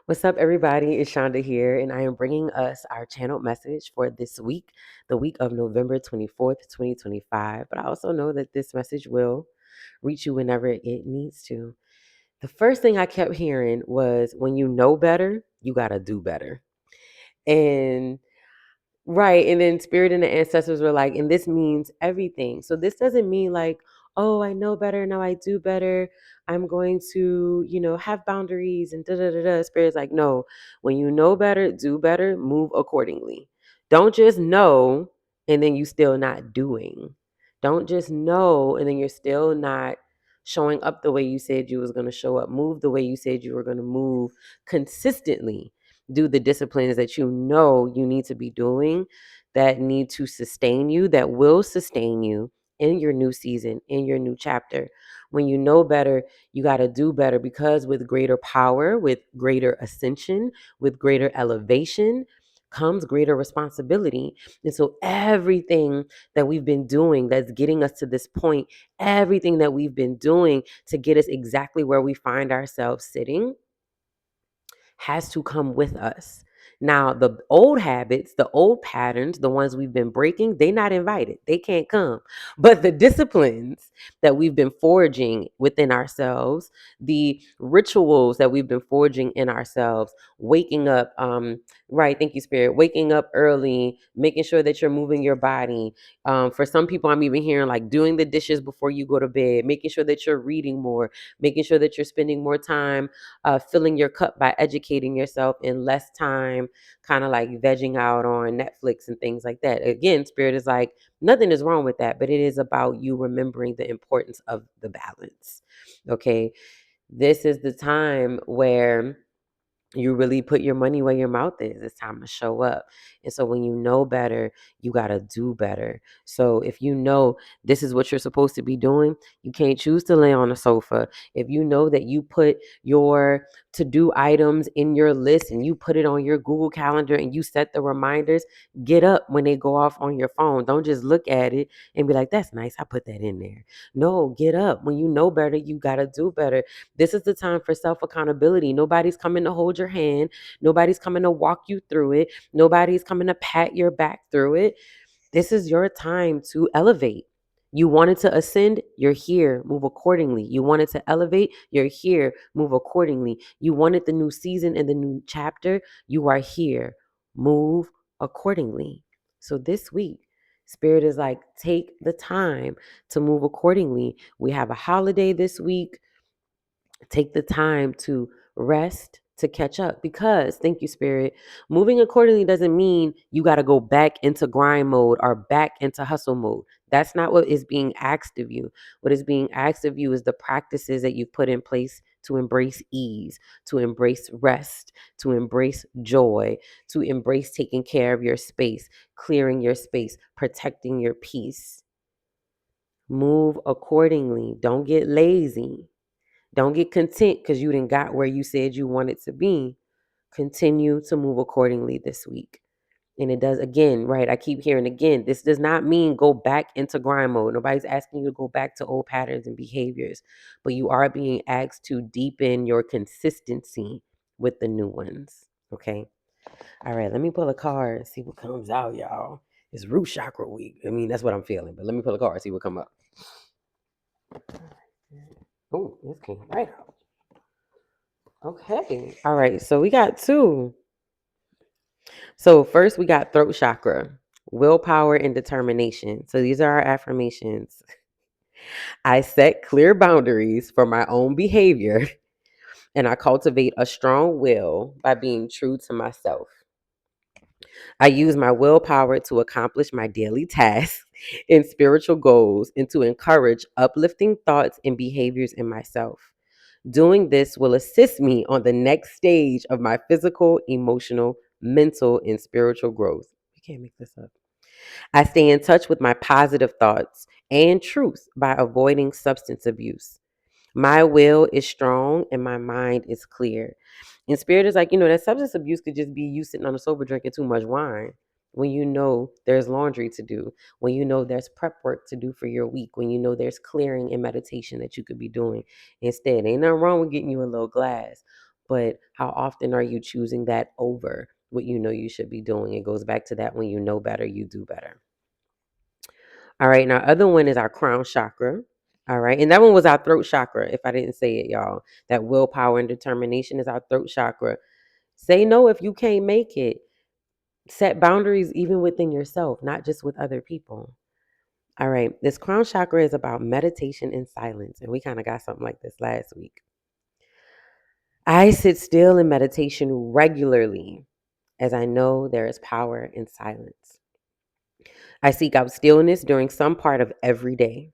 What's up, everybody? It's Shonda here, and I am bringing us our channeled message for this week, the week of November 24th, 2025. But I also know that this message will reach you whenever it needs to. The first thing I kept hearing was when you know better, you got to do better. And right. And then spirit and the ancestors were like, and this means everything. So this doesn't mean like, oh, I know better. Now I do better. I'm going to, have boundaries and da da da da. Spirit's like, no, when you know better, do better, move accordingly. Don't just know and then you still not doing. Don't just know and then you're still not showing up the way you said you was going to show up. Move the way you said you were going to move consistently. Do the disciplines that you know you need to be doing, that need to sustain you, that will sustain you in your new season, in your new chapter. When you know better, you got to do better, because with greater power, with greater ascension, with greater elevation comes greater responsibility. And so everything that we've been doing that's getting us to this point, everything that we've been doing to get us exactly where we find ourselves sitting, has to come with us. Now, the old habits, the old patterns, the ones we've been breaking, they not invited. They can't come. But the disciplines that we've been forging within ourselves, the rituals that we've been forging in ourselves, waking up, right, thank you, Spirit, waking up early, making sure that you're moving your body. For some people, I'm even hearing like doing the dishes before you go to bed, making sure that you're reading more, making sure that you're spending more time filling your cup by educating yourself in less time, kind of like vegging out on Netflix and things like that. Again, Spirit is like, nothing is wrong with that, but it is about you remembering the importance of the balance. Okay. This is the time where you really put your money where your mouth is. It's time to show up. And so when you know better, you got to do better. So if you know this is what you're supposed to be doing, you can't choose to lay on the sofa. If you know that you put your to-do items in your list and you put it on your Google Calendar and you set the reminders, get up when they go off on your phone. Don't just look at it and be like, that's nice, I put that in there. No, get up. When you know better, you got to do better. This is the time for self accountability. Nobody's coming to hold your hand. Nobody's coming to walk you through it. Nobody's coming to pat your back through it. This is your time to elevate. You wanted to ascend, you're here, move accordingly. You wanted to elevate, you're here, move accordingly. You wanted the new season and the new chapter, you are here, move accordingly. So this week, Spirit is like, take the time to move accordingly. We have a holiday this week. Take the time to rest, to catch up, because thank you, Spirit, moving accordingly doesn't mean you got to go back into grind mode or back into hustle mode. That's not what is being asked of you. What is being asked of you is the practices that you've put in place to embrace ease, to embrace rest, to embrace joy, to embrace taking care of your space, clearing your space, protecting your peace. Move accordingly. Don't get lazy. Don't get content because you didn't got where you said you wanted to be. Continue to move accordingly this week. And it does, again, right? I keep hearing again, this does not mean go back into grind mode. Nobody's asking you to go back to old patterns and behaviors, but you are being asked to deepen your consistency with the new ones. Okay. All right. Let me pull a card and see what comes out, y'all. It's root chakra week. I mean, that's what I'm feeling, but let me pull a card and see what comes up. Oh, this came right out. Okay. All right. So we got two. So first we got throat chakra, willpower and determination. So these are our affirmations. I set clear boundaries for my own behavior and I cultivate a strong will by being true to myself. I use my willpower to accomplish my daily tasks and spiritual goals and to encourage uplifting thoughts and behaviors in myself. Doing this will assist me on the next stage of my physical, emotional, mental, and spiritual growth. You can't make this up. I stay in touch with my positive thoughts and truth by avoiding substance abuse. My will is strong and my mind is clear. And Spirit is like, that substance abuse could just be you sitting on a sofa drinking too much wine. When you know there's laundry to do, when you know there's prep work to do for your week, when you know there's clearing and meditation that you could be doing instead. Ain't nothing wrong with getting you a little glass, but how often are you choosing that over what you know you should be doing? It goes back to that: when you know better, you do better. All right. And our other one is our crown chakra. All right. And that one was our throat chakra, if I didn't say it, y'all. That willpower and determination is our throat chakra. Say no if you can't make it. Set boundaries even within yourself, not just with other people. All right. This crown chakra is about meditation and silence. And we kind of got something like this last week. I sit still in meditation regularly as I know there is power in silence. I seek out stillness during some part of every day.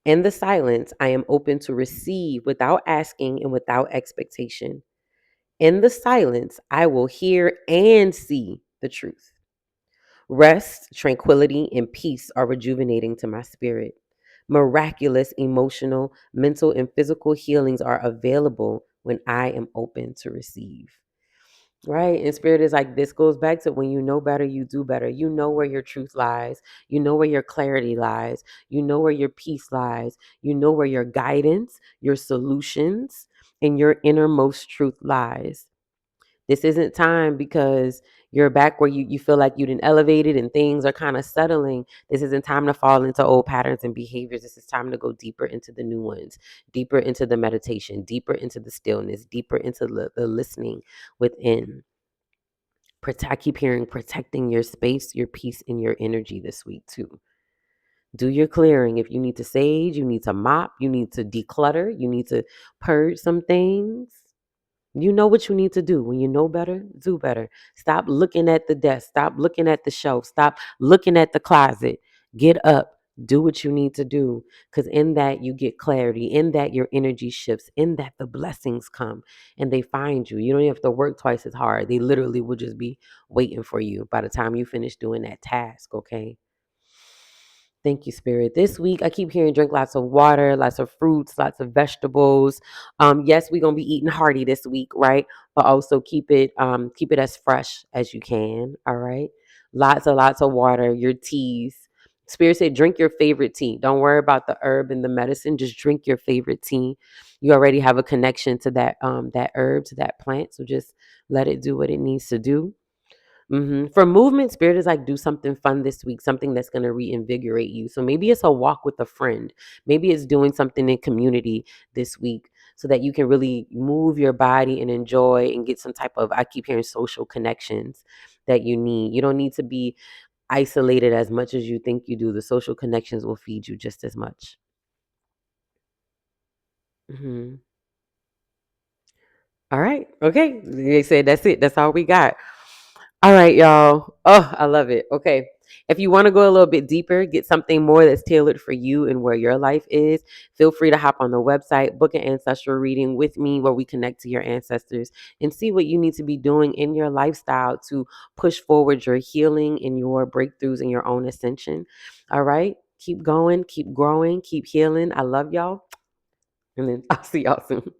In the silence, I am open to receive without asking and without expectation. In the silence, I will hear and see the truth. Rest, tranquility, and peace are rejuvenating to my spirit. Miraculous emotional, mental, and physical healings are available when I am open to receive. Right. And spirit is like, this goes back to when you know better, you do better. You know where your truth lies. You know where your clarity lies. You know where your peace lies. You know where your guidance, your solutions, and your innermost truth lies. This isn't time because you're back where you feel like you didn't elevate it and things are kind of settling. This isn't time to fall into old patterns and behaviors. This is time to go deeper into the new ones, deeper into the meditation, deeper into the stillness, deeper into the listening within. I keep hearing protecting your space, your peace, and your energy this week too. Do your clearing. If you need to sage, you need to mop, you need to declutter, you need to purge some things. You know what you need to do. When you know better, do better. Stop looking at the desk. Stop looking at the shelf. Stop looking at the closet. Get up. Do what you need to do. Because in that, you get clarity. In that, your energy shifts. In that, the blessings come and they find you. You don't even have to work twice as hard. They literally will just be waiting for you by the time you finish doing that task, okay? Thank you, Spirit. This week, I keep hearing drink lots of water, lots of fruits, lots of vegetables. Yes, we're gonna be eating hearty this week, right? But also keep it as fresh as you can. All right. Lots of water. Your teas. Spirit said, drink your favorite tea. Don't worry about the herb and the medicine. Just drink your favorite tea. You already have a connection to that herb, to that plant. So just let it do what it needs to do. For movement, spirit is like, do something fun this week, something that's going to reinvigorate you. So maybe it's a walk with a friend. Maybe it's doing something in community this week so that you can really move your body and enjoy and get some type of, I keep hearing, social connections that you need. You don't need to be isolated as much as you think you do. The social connections will feed you just as much. hmm All right. Okay. They said that's it. That's all we got. All right, y'all. Oh, I love it. Okay. If you want to go a little bit deeper, get something more that's tailored for you and where your life is, feel free to hop on the website, book an ancestral reading with me where we connect to your ancestors and see what you need to be doing in your lifestyle to push forward your healing and your breakthroughs and your own ascension. All right. Keep going, keep growing, keep healing. I love y'all. And then I'll see y'all soon.